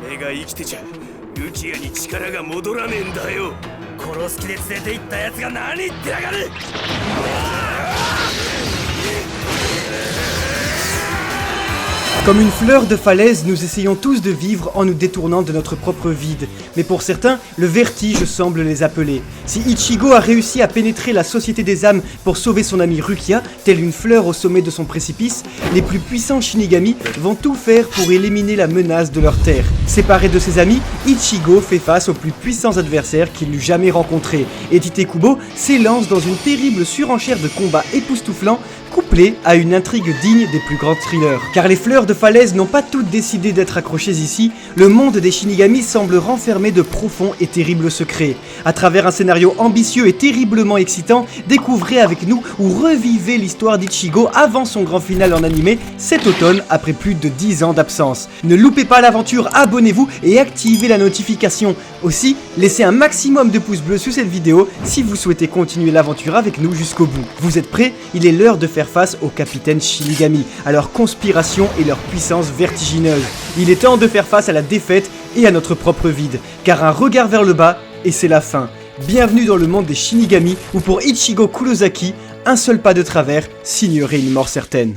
俺が生きてちゃルキアに力が戻らねえんだよ。殺す気で連れて行ったやつが何言ってやがる。Comme une fleur de falaise, nous essayons tous de vivre en nous détournant de notre propre vide. Mais pour certains, le vertige semble les appeler. Si Ichigo a réussi à pénétrer la société des âmes pour sauver son ami Rukia, telle une fleur au sommet de son précipice, les plus puissants Shinigami vont tout faire pour éliminer la menace de leur terre. Séparé de ses amis, Ichigo fait face aux plus puissants adversaires qu'il n'eût jamais rencontrés. Et Tite Kubo s'élance dans une terrible surenchère de combats époustouflants, couplée à une intrigue digne des plus grands thrillers. Car les fleurs de falaise n'ont pas toutes décidé d'être accrochées ici, le monde des Shinigami semble renfermer de profonds et terribles secrets. À travers un scénario ambitieux et terriblement excitant, découvrez avec nous ou revivez l'histoire d'Ichigo avant son grand final en animé cet automne après plus de 10 ans d'absence. Ne loupez pas l'aventure, abonnez-vous et activez la notification. Aussi, laissez un maximum de pouces bleus sous cette vidéo si vous souhaitez continuer l'aventure avec nous jusqu'au bout. Vous êtes prêts? Il est l'heure de faire face au capitaine Shinigami, à leur conspiration et leur puissance vertigineuse. Il est temps de faire face à la défaite et à notre propre vide, car un regard vers le bas et c'est la fin. Bienvenue dans le monde des Shinigami où pour Ichigo Kurosaki, un seul pas de travers signerait une mort certaine.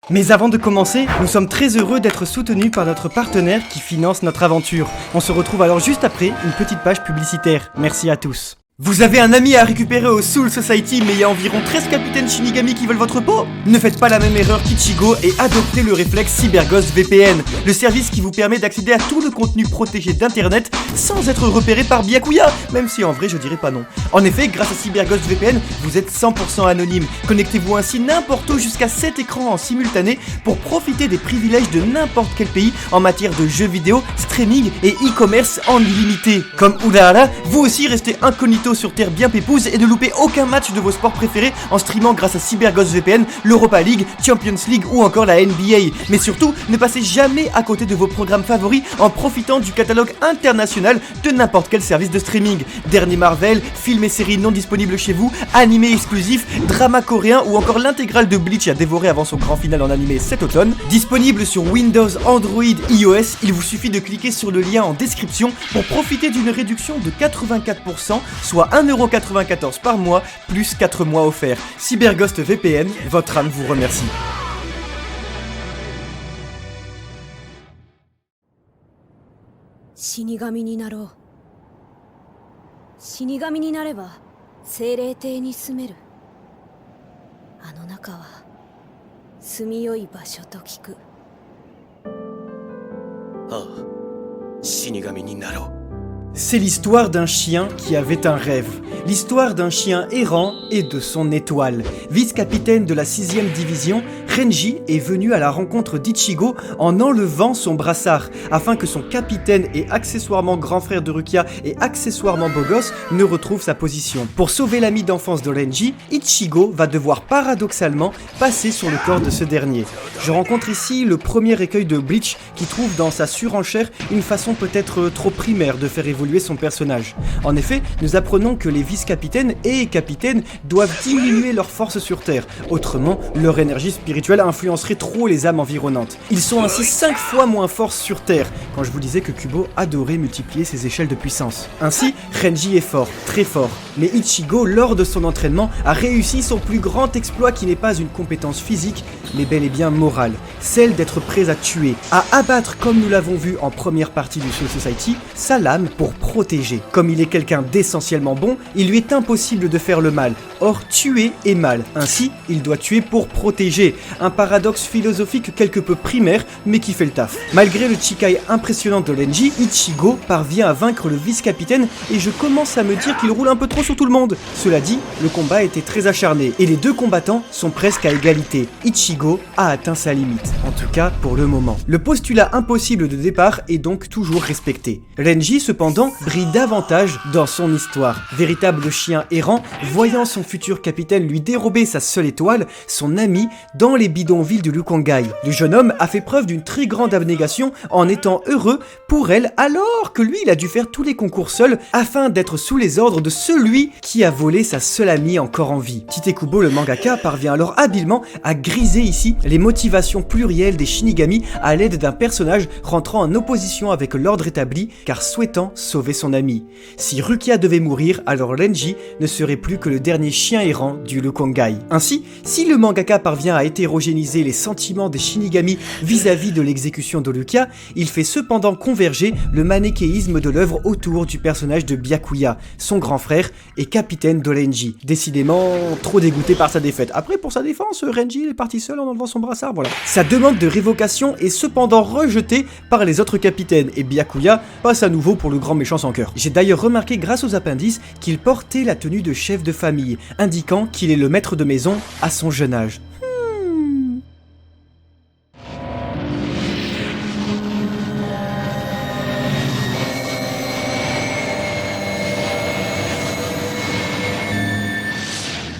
Mais avant de commencer, nous sommes très heureux d'être soutenus par notre partenaire qui finance notre aventure. On se retrouve alors juste après une petite page publicitaire. Merci à tous. Vous avez un ami à récupérer au Soul Society mais il y a environ 13 capitaines Shinigami qui veulent votre peau? Ne faites pas la même erreur qu'Ichigo et adoptez le réflexe CyberGhost VPN, le service qui vous permet d'accéder à tout le contenu protégé d'internet sans être repéré par Byakuya, même si en vrai je dirais pas non. En effet, grâce à CyberGhost VPN, vous êtes 100% anonyme. Connectez-vous ainsi n'importe où jusqu'à 7 écrans en simultané pour profiter des privilèges de n'importe quel pays en matière de jeux vidéo, streaming et e-commerce en illimité. Comme Urahara, vous aussi restez incognito sur terre bien pépouze et ne loupez aucun match de vos sports préférés en streamant grâce à CyberGhost VPN, l'Europa League, Champions League ou encore la NBA. Mais surtout, ne passez jamais à côté de vos programmes favoris en profitant du catalogue international de n'importe quel service de streaming. Dernier Marvel, films et séries non disponibles chez vous, animés exclusifs, dramas coréens ou encore l'intégrale de Bleach à dévorer avant son grand final en animé cet automne. Disponible sur Windows, Android, iOS, il vous suffit de cliquer sur le lien en description pour profiter d'une réduction de 84%, soit 1,94€ par mois, plus 4 mois offerts. CyberGhost VPN, votre âme vous remercie. Shinigami ni naro. Shinigami ni nareba, seirei-tei ni sumeru. Ano naka wa sumiyoi basho to kiku. ああ、死神になろう。 C'est l'histoire d'un chien qui avait un rêve. L'histoire d'un chien errant et de son étoile. Vice-capitaine de la 6ème division, Renji est venu à la rencontre d'Ichigo en enlevant son brassard, afin que son capitaine et accessoirement grand frère de Rukia et accessoirement beau gosse ne retrouve sa position. Pour sauver l'ami d'enfance de Renji, Ichigo va devoir paradoxalement passer sur le corps de ce dernier. Je rencontre ici le premier écueil de Bleach qui trouve dans sa surenchère une façon peut-être trop primaire de faire évoluer son personnage. En effet, nous apprenons que les vice-capitaines et capitaines doivent diminuer leur force sur Terre, autrement leur énergie spirituelle influencerait trop les âmes environnantes. Ils sont ainsi 5 fois moins forts sur Terre, quand je vous disais que Kubo adorait multiplier ses échelles de puissance. Ainsi, Renji est fort, très fort, mais Ichigo, lors de son entraînement, a réussi son plus grand exploit qui n'est pas une compétence physique, mais bel et bien morale, celle d'être prêt à tuer, à abattre comme nous l'avons vu en première partie du Soul Society, sa lame pour protéger. Comme il est quelqu'un d'essentiellement bon, il lui est impossible de faire le mal. Or, tuer est mal. Ainsi, il doit tuer pour protéger. Un paradoxe philosophique quelque peu primaire, mais qui fait le taf. Malgré le Chikai impressionnant de Renji, Ichigo parvient à vaincre le vice-capitaine et je commence à me dire qu'il roule un peu trop sur tout le monde. Cela dit, le combat était très acharné et les deux combattants sont presque à égalité. Ichigo a atteint sa limite, en tout cas pour le moment. Le postulat impossible de départ est donc toujours respecté. Renji, cependant, événements brille davantage dans son histoire. Véritable chien errant, voyant son futur capitaine lui dérober sa seule étoile, son ami, dans les bidonvilles de Lukongai. Le jeune homme a fait preuve d'une très grande abnégation en étant heureux pour elle alors que lui il a dû faire tous les concours seul afin d'être sous les ordres de celui qui a volé sa seule amie encore en vie. Tite Kubo le mangaka parvient alors habilement à griser ici les motivations plurielles des Shinigami à l'aide d'un personnage rentrant en opposition avec l'ordre établi car souhaitant sauver son ami. Si Rukia devait mourir, alors Renji ne serait plus que le dernier chien errant du Lukongai. Ainsi, si le mangaka parvient à hétérogénéiser les sentiments des Shinigami vis-à-vis de l'exécution de Rukia, il fait cependant converger le manichéisme de l'œuvre autour du personnage de Byakuya, son grand frère et capitaine de Renji. Décidément trop dégoûté par sa défaite. Après, pour sa défense, Renji est parti seul en enlevant son brassard, voilà. Sa demande de révocation est cependant rejetée par les autres capitaines et Byakuya passe à nouveau pour le grand méchant sans cœur. J'ai d'ailleurs remarqué grâce aux appendices qu'il portait la tenue de chef de famille, indiquant qu'il est le maître de maison à son jeune âge.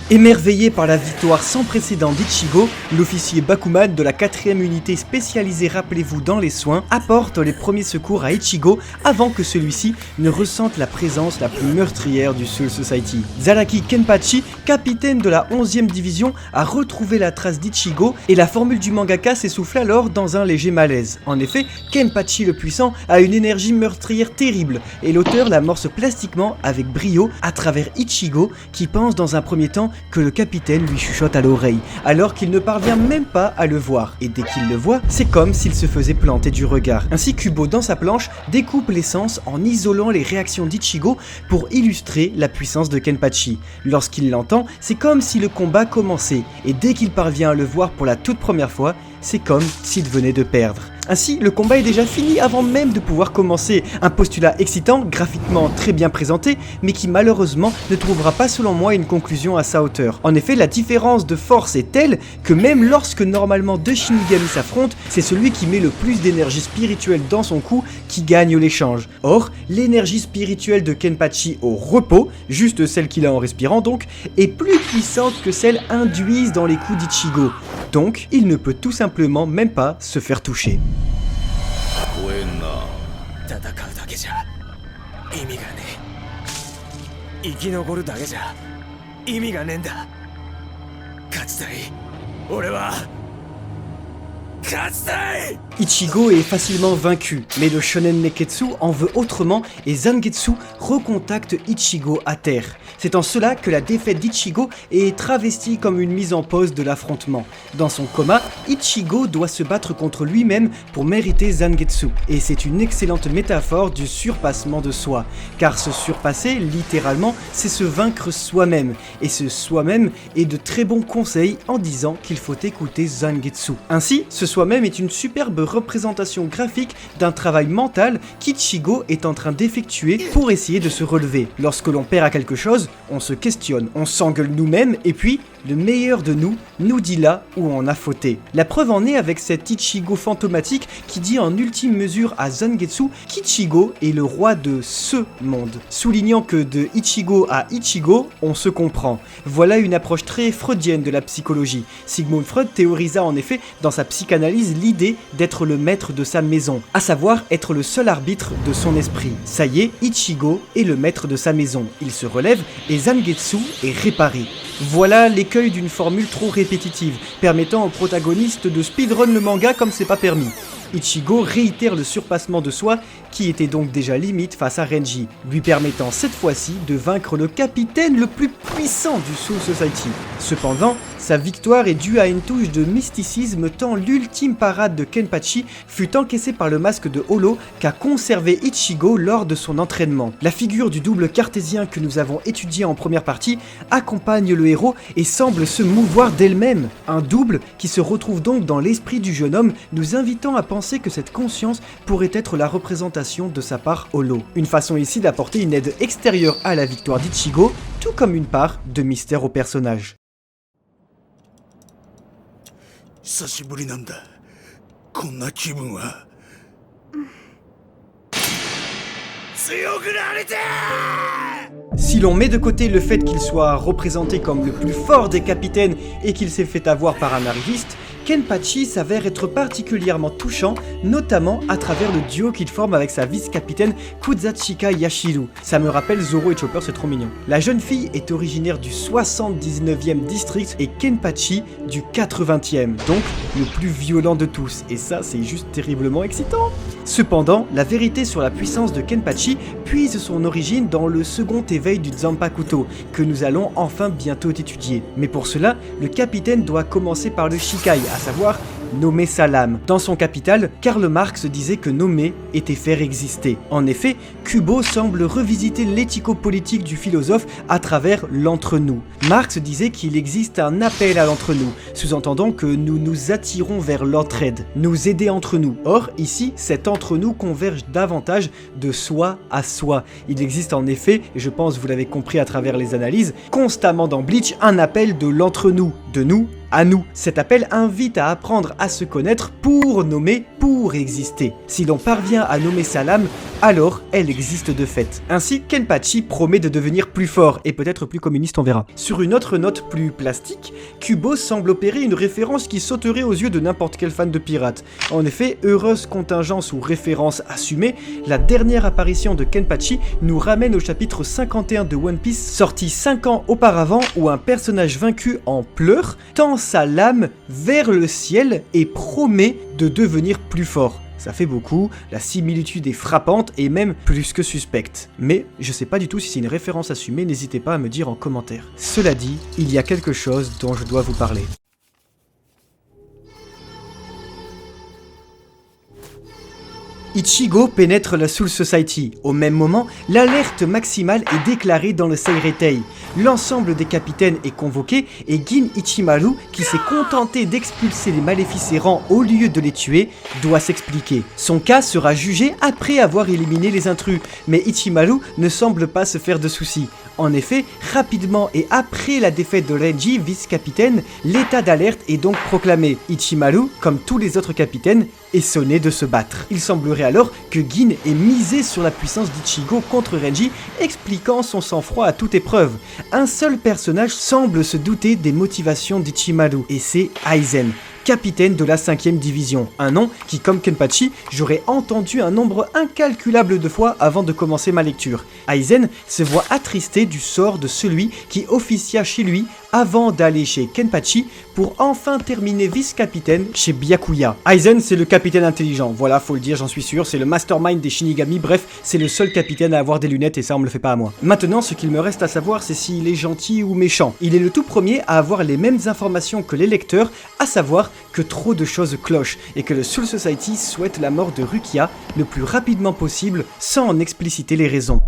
Émerveillé par la victoire sans précédent d'Ichigo, l'officier Bakuman de la 4ème unité spécialisée, rappelez-vous, dans les soins, apporte les premiers secours à Ichigo avant que celui-ci ne ressente la présence la plus meurtrière du Soul Society. Zaraki Kenpachi, capitaine de la 11ème division, a retrouvé la trace d'Ichigo et la formule du mangaka s'essouffle alors dans un léger malaise. En effet, Kenpachi le puissant a une énergie meurtrière terrible et l'auteur l'amorce plastiquement avec brio à travers Ichigo qui pense dans un premier temps que le capitaine lui chuchote à l'oreille, alors qu'il ne parvient même pas à le voir, et dès qu'il le voit, c'est comme s'il se faisait planter du regard. Ainsi, Kubo, dans sa planche, découpe l'essence en isolant les réactions d'Ichigo pour illustrer la puissance de Kenpachi. Lorsqu'il l'entend, c'est comme si le combat commençait, et dès qu'il parvient à le voir pour la toute première fois, c'est comme s'il venait de perdre. Ainsi, le combat est déjà fini avant même de pouvoir commencer. Un postulat excitant, graphiquement très bien présenté, mais qui malheureusement ne trouvera pas selon moi une conclusion à sa hauteur. En effet, la différence de force est telle que même lorsque normalement deux Shinigami s'affrontent, c'est celui qui met le plus d'énergie spirituelle dans son coup qui gagne l'échange. Or, l'énergie spirituelle de Kenpachi au repos, juste celle qu'il a en respirant donc, est plus puissante que celle induise dans les coups d'Ichigo. Donc, il ne peut tout simplement même pas se faire toucher. 戦うだけじゃ意味がねえ。生き残るだけじゃ意味がねえんだ。勝ちたい。俺は勝ちたい。 Ichigo est facilement vaincu, mais le shonen Neketsu en veut autrement et Zangetsu recontacte Ichigo à terre. C'est en cela que la défaite d'Ichigo est travestie comme une mise en pause de l'affrontement. Dans son coma, Ichigo doit se battre contre lui-même pour mériter Zangetsu. Et c'est une excellente métaphore du surpassement de soi. Car se surpasser, littéralement, c'est se vaincre soi-même. Et ce soi-même est de très bons conseils en disant qu'il faut écouter Zangetsu. Ainsi, ce soi-même est une superbe représentation graphique d'un travail mental qu'Ichigo est en train d'effectuer pour essayer de se relever. Lorsque l'on perd à quelque chose, on se questionne, on s'engueule nous-mêmes et puis le meilleur de nous dit là où on a fauté. La preuve en est avec cet Ichigo fantomatique qui dit en ultime mesure à Zangetsu qu'Ichigo est le roi de ce monde, soulignant que de Ichigo à Ichigo, on se comprend. Voilà une approche très freudienne de la psychologie. Sigmund Freud théorisa en effet dans sa psychanalyse l'idée d'être le maître de sa maison, à savoir être le seul arbitre de son esprit. Ça y est, Ichigo est le maître de sa maison. Il se relève et Zangetsu est réparé. Voilà l'écueil d'une formule trop répétitive, permettant au protagoniste de speedrun le manga comme c'est pas permis. Ichigo réitère le surpassement de soi qui était donc déjà limite face à Renji, lui permettant cette fois-ci de vaincre le capitaine le plus puissant du Soul Society. Cependant, sa victoire est due à une touche de mysticisme tant l'ultime parade de Kenpachi fut encaissée par le masque de Holo qu'a conservé Ichigo lors de son entraînement. La figure du double cartésien que nous avons étudié en première partie accompagne le héros et semble se mouvoir d'elle-même. Un double qui se retrouve donc dans l'esprit du jeune homme, nous invitant à penser que cette conscience pourrait être la représentation de sa part Holo. Une façon ici d'apporter une aide extérieure à la victoire d'Ichigo, tout comme une part de mystère au personnage. 久しぶりなんだ。こんな気分は。強くなりてー。 Si l'on met de côté le fait qu'il soit représenté comme le plus fort des capitaines et qu'il s'est fait avoir par un arriviste, Kenpachi s'avère être particulièrement touchant, notamment à travers le duo qu'il forme avec sa vice-capitaine Kuzachika Yashiru. Ça me rappelle Zoro et Chopper, c'est trop mignon. La jeune fille est originaire du 79e district et Kenpachi du 80e, donc le plus violent de tous, et ça c'est juste terriblement excitant. Cependant, la vérité sur la puissance de Kenpachi puise son origine dans le second éveil du Zanpakuto, que nous allons enfin bientôt étudier. Mais pour cela, le capitaine doit commencer par le Shikai, à savoir nommer sa lame. Dans son Capital, Karl Marx disait que nommer était faire exister. En effet, Kubo semble revisiter l'éthico-politique du philosophe à travers l'entre-nous. Marx disait qu'il existe un appel à l'entre-nous, sous-entendant que nous nous attirons vers l'entraide, nous aider entre nous. Or, ici, cet entre-nous converge davantage de soi à soi. Il existe en effet, et je pense vous l'avez compris à travers les analyses, constamment dans Bleach, un appel de l'entre-nous, de nous à nous. Cet appel invite à apprendre à se connaître pour nommer, pour exister. Si l'on parvient à nommer sa lame, alors elle existe de fait. Ainsi, Kenpachi promet de devenir plus fort et peut-être plus communiste, on verra. Sur une autre note plus plastique, Kubo semble opérer une référence qui sauterait aux yeux de n'importe quel fan de pirates. En effet, heureuse contingence ou référence assumée, la dernière apparition de Kenpachi nous ramène au chapitre 51 de One Piece, sorti 5 ans auparavant, où un personnage vaincu en pleurs tend sa lame vers le ciel et promet de devenir plus fort. Ça fait beaucoup, la similitude est frappante et même plus que suspecte. Mais je sais pas du tout si c'est une référence assumée, n'hésitez pas à me dire en commentaire. Cela dit, il y a quelque chose dont je dois vous parler. Ichigo pénètre la Soul Society. Au même moment, l'alerte maximale est déclarée dans le Seireitei. L'ensemble des capitaines est convoqué et Gin Ichimaru, qui s'est contenté d'expulser les maléfices errants au lieu de les tuer, doit s'expliquer. Son cas sera jugé après avoir éliminé les intrus, mais Ichimaru ne semble pas se faire de soucis. En effet, rapidement et après la défaite de Renji, vice-capitaine, l'état d'alerte est donc proclamé. Ichimaru, comme tous les autres capitaines, est sonné de se battre. Il semblerait alors que Gin ait misé sur la puissance d'Ichigo contre Renji, expliquant son sang-froid à toute épreuve. Un seul personnage semble se douter des motivations d'Ichimaru, et c'est Aizen, capitaine de la 5e division, un nom qui, comme Kenpachi, j'aurais entendu un nombre incalculable de fois avant de commencer ma lecture. Aizen se voit attristé du sort de celui qui officia chez lui avant d'aller chez Kenpachi pour enfin terminer vice-capitaine chez Byakuya. Aizen, c'est le capitaine intelligent, voilà, faut le dire, j'en suis sûr, c'est le mastermind des Shinigami, bref, c'est le seul capitaine à avoir des lunettes et ça on me le fait pas à moi. Maintenant, ce qu'il me reste à savoir, c'est s'il est gentil ou méchant. Il est le tout premier à avoir les mêmes informations que les lecteurs, à savoir que trop de choses clochent et que le Soul Society souhaite la mort de Rukia le plus rapidement possible sans en expliciter les raisons.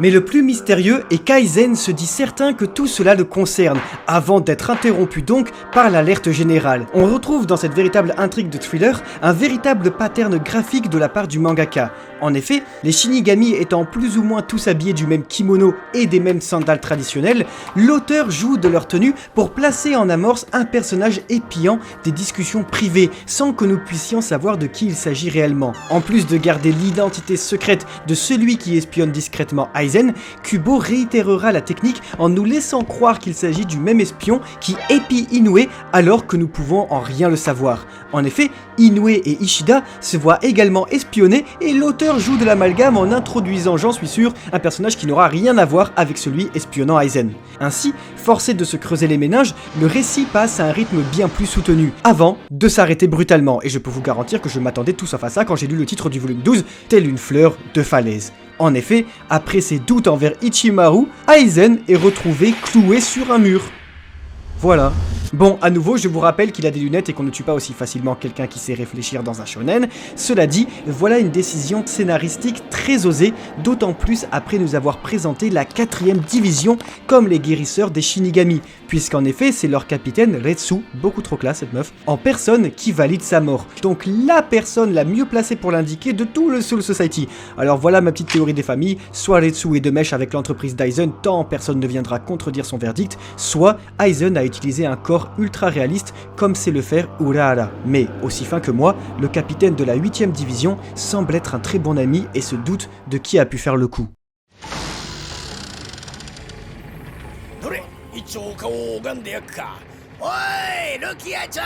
Mais le plus mystérieux est qu'Aizen se dit certain que tout cela le concerne, avant d'être interrompu donc par l'alerte générale. On retrouve dans cette véritable intrigue de thriller un véritable pattern graphique de la part du mangaka. En effet, les Shinigami étant plus ou moins tous habillés du même kimono et des mêmes sandales traditionnelles, l'auteur joue de leur tenue pour placer en amorce un personnage épiant des discussions privées, sans que nous puissions savoir de qui il s'agit réellement. En plus de garder l'identité secrète de celui qui espionne discrètement Aizen, Kubo réitérera la technique en nous laissant croire qu'il s'agit du même espion qui épie Inoue alors que nous pouvons en rien le savoir. En effet, Inoue et Ishida se voient également espionner et l'auteur joue de l'amalgame en introduisant, j'en suis sûr, un personnage qui n'aura rien à voir avec celui espionnant Aizen. Ainsi, forcé de se creuser les méninges, le récit passe à un rythme bien plus soutenu, avant de s'arrêter brutalement, et je peux vous garantir que je m'attendais tout sauf à ça quand j'ai lu le titre du volume 12, tel une fleur de falaise. En effet, après ses doutes envers Ichimaru, Aizen est retrouvé cloué sur un mur. Voilà. Bon, à nouveau, je vous rappelle qu'il a des lunettes et qu'on ne tue pas aussi facilement quelqu'un qui sait réfléchir dans un shonen. Cela dit, voilà une décision scénaristique très osée, d'autant plus après nous avoir présenté la 4ème division comme les guérisseurs des Shinigami, puisqu'en effet, c'est leur capitaine Retsu, beaucoup trop classe cette meuf, en personne qui valide sa mort. Donc la personne la mieux placée pour l'indiquer de tout le Soul Society. Alors voilà ma petite théorie des familles, soit Retsu est de mèche avec l'entreprise d'Aizen tant personne ne viendra contredire son verdict, soit Aizen a utilisé un corps ultra réaliste comme sait le faire Urahara. Mais, aussi fin que moi, le capitaine de la 8ème division semble être un très bon ami et se doute de qui a pu faire le coup. どれ一応顔を拝んでやっか。おいルキアちゃん。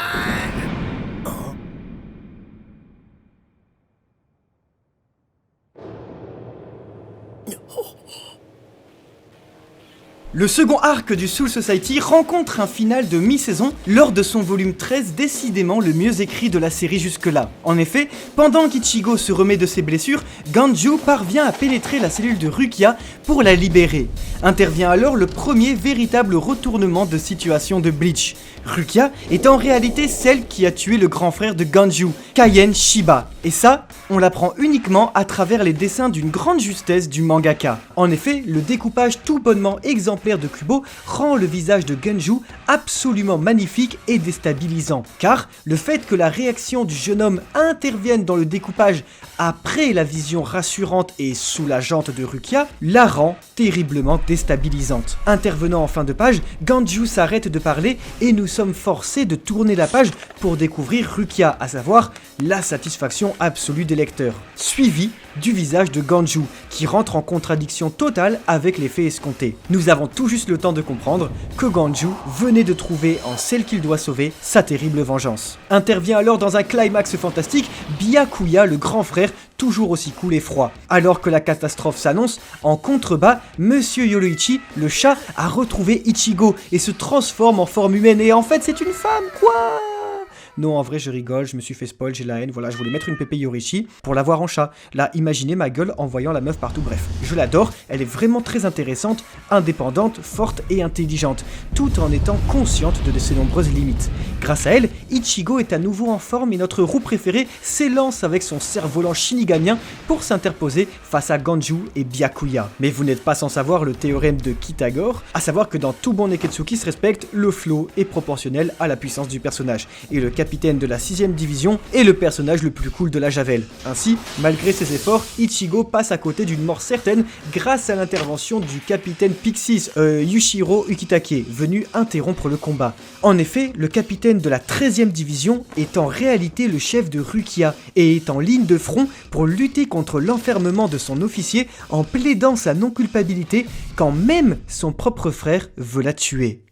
Le second arc du Soul Society rencontre un final de mi-saison lors de son volume 13, décidément le mieux écrit de la série jusque-là. En effet, pendant qu'Ichigo se remet de ses blessures, Ganju parvient à pénétrer la cellule de Rukia pour la libérer. Intervient alors le premier véritable retournement de situation de Bleach. Rukia est en réalité celle qui a tué le grand frère de Ganju, Kaien Shiba. Et ça, on l'apprend uniquement à travers les dessins d'une grande justesse du mangaka. En effet, le découpage tout bonnement exemplaire de Kubo rend le visage de Ganju absolument magnifique et déstabilisant. Car le fait que la réaction du jeune homme intervienne dans le découpage après la vision rassurante et soulageante de Rukia la rend terriblement déstabilisante. Intervenant en fin de page, Ganju s'arrête de parler et nous sommes forcés de tourner la page pour découvrir Rukia, à savoir la satisfaction absolue des lecteurs, suivi du visage de Ganju, qui rentre en contradiction totale avec les faits escomptés. Nous avons tout juste le temps de comprendre que Ganju venait de trouver en celle qu'il doit sauver sa terrible vengeance. Intervient alors dans un climax fantastique Byakuya, le grand frère, toujours aussi cool et froid. Alors que la catastrophe s'annonce, en contrebas, Monsieur Yoruichi, le chat, a retrouvé Ichigo et se transforme en forme humaine. Et en fait, c'est une femme, quoi! Non, en vrai, je rigole, je me suis fait spoil, j'ai la haine, voilà, je voulais mettre une pépé Yoruichi pour la voir en chat. Là, imaginez ma gueule en voyant la meuf partout, bref. Je l'adore, elle est vraiment très intéressante, indépendante, forte et intelligente, tout en étant consciente de ses nombreuses limites. Grâce à elle, Ichigo est à nouveau en forme et notre roue préférée s'élance avec son cerf-volant shinigamien pour s'interposer face à Ganju et Byakuya. Mais vous n'êtes pas sans savoir le théorème de Kitagore, à savoir que dans tout bon Neketsu qui se respecte, le flow est proportionnel à la puissance du personnage. Et le capitaine de la 6ème division est le personnage le plus cool de la Javel. Ainsi, malgré ses efforts, Ichigo passe à côté d'une mort certaine grâce à l'intervention du capitaine Pixis, Yushiro Ukitake, venu interrompre le combat. En effet, le capitaine de la 13ème division est en réalité le chef de Rukia et est en ligne de front pour lutter contre l'enfermement de son officier en plaidant sa non-culpabilité quand même son propre frère veut la tuer.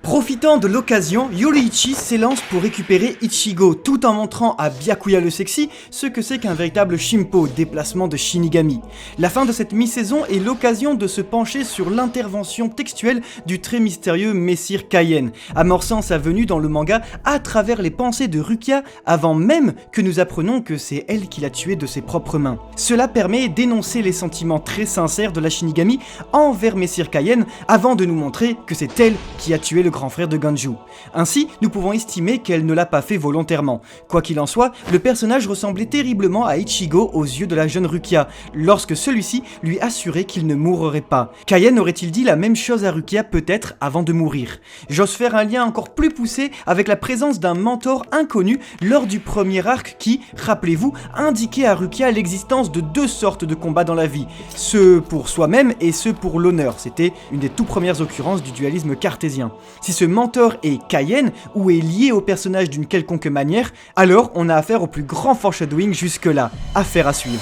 Profitant de l'occasion, Yoruichi s'élance pour récupérer Ichigo tout en montrant à Byakuya le sexy ce que c'est qu'un véritable Shimpo, déplacement de Shinigami. La fin de cette mi-saison est l'occasion de se pencher sur l'intervention textuelle du très mystérieux Messire Kaien, amorçant sa venue dans le manga à travers les pensées de Rukia avant même que nous apprenions que c'est elle qui l'a tué de ses propres mains. Cela permet d'énoncer les sentiments très sincères de la Shinigami envers Messire Kaien avant de nous montrer que c'est elle qui a tué le grand frère de Ganju. Ainsi, nous pouvons estimer qu'elle ne l'a pas fait volontairement. Quoi qu'il en soit, le personnage ressemblait terriblement à Ichigo aux yeux de la jeune Rukia, lorsque celui-ci lui assurait qu'il ne mourrait pas. Kaien aurait-il dit la même chose à Rukia peut-être avant de mourir? J'ose faire un lien encore plus poussé avec la présence d'un mentor inconnu lors du premier arc qui, rappelez-vous, indiquait à Rukia l'existence de deux sortes de combats dans la vie, ceux pour soi-même et ceux pour l'honneur. C'était une des tout premières occurrences du dualisme cartésien. Si ce mentor est Kaien ou est lié au personnage d'une quelconque manière, alors on a affaire au plus grand foreshadowing jusque-là. Affaire à suivre.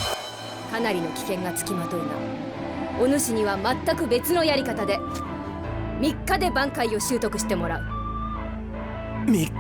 かなりの危険がつきまとうな。お主には全く別のやり方で3日で挽回を習得してもらう。3日。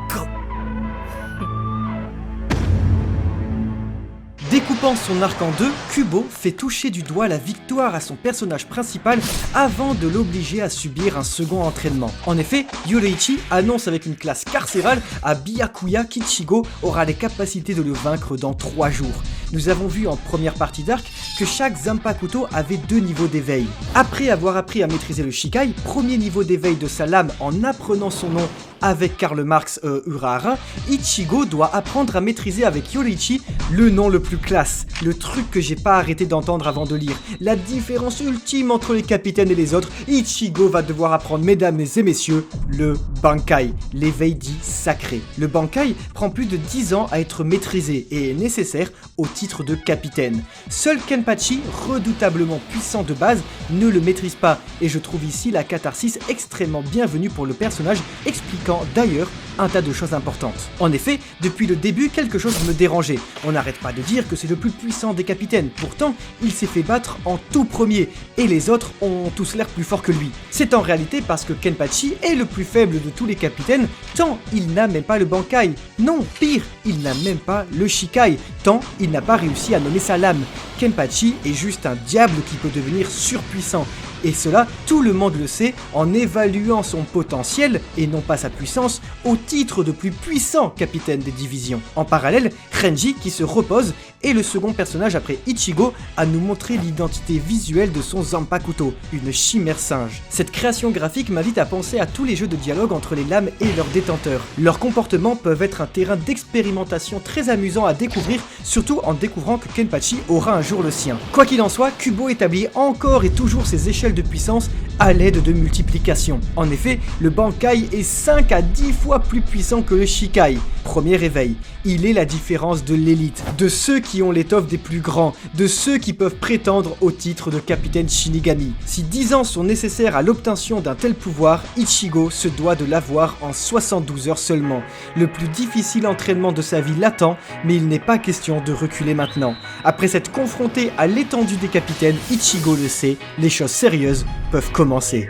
coupant son arc en deux, Kubo fait toucher du doigt la victoire à son personnage principal avant de l'obliger à subir un second entraînement. En effet, Yoruichi annonce avec une classe carcérale à Byakuya qu'Ichigo aura les capacités de le vaincre dans 3 jours. Nous avons vu en première partie d'arc que chaque Zanpakuto avait 2 niveaux d'éveil. Après avoir appris à maîtriser le Shikai, premier niveau d'éveil de sa lame en apprenant son nom avec Karl Marx Urahara, Ichigo doit apprendre à maîtriser avec Yoruichi le nom le plus classe, le truc que j'ai pas arrêté d'entendre avant de lire, la différence ultime entre les capitaines et les autres. Ichigo va devoir apprendre, mesdames et messieurs, le Bankai, l'éveil dit sacré. Le Bankai prend plus de 10 ans à être maîtrisé et est nécessaire au titre de capitaine. Seul Kenpachi, redoutablement puissant de base, ne le maîtrise pas, et je trouve ici la catharsis extrêmement bienvenue pour le personnage, expliquant d'ailleurs un tas de choses importantes. En effet, depuis le début, quelque chose me dérangeait. On n'arrête pas de dire que c'est le plus puissant des capitaines, pourtant il s'est fait battre en tout premier, et les autres ont tous l'air plus forts que lui. C'est en réalité parce que Kenpachi est le plus faible de tous les capitaines, tant il n'a même pas le Bankai. Non, pire, il n'a même pas le Shikai, tant il n'a pas réussi à nommer sa lame. Kenpachi est juste un diable qui peut devenir surpuissant. Et cela, tout le monde le sait en évaluant son potentiel, et non pas sa puissance, au titre de plus puissant capitaine des divisions. En parallèle, Renji, qui se repose, est le second personnage après Ichigo à nous montrer l'identité visuelle de son Zanpakuto, une chimère singe. Cette création graphique m'invite à penser à tous les jeux de dialogue entre les lames et leurs détenteurs. Leurs comportements peuvent être un terrain d'expérimentation très amusant à découvrir, surtout en découvrant que Kenpachi aura un jour le sien. Quoi qu'il en soit, Kubo établit encore et toujours ses échelles de puissance à l'aide de multiplication. En effet, le Bankai est 5 à 10 fois plus puissant que le Shikai. Premier réveil, il est la différence de l'élite, de ceux qui ont l'étoffe des plus grands, de ceux qui peuvent prétendre au titre de capitaine Shinigami. Si 10 ans sont nécessaires à l'obtention d'un tel pouvoir, Ichigo se doit de l'avoir en 72 heures seulement. Le plus difficile entraînement de sa vie l'attend, mais il n'est pas question de reculer maintenant. Après s'être confronté à l'étendue des capitaines, Ichigo le sait, les choses sérieuses peuvent commencer.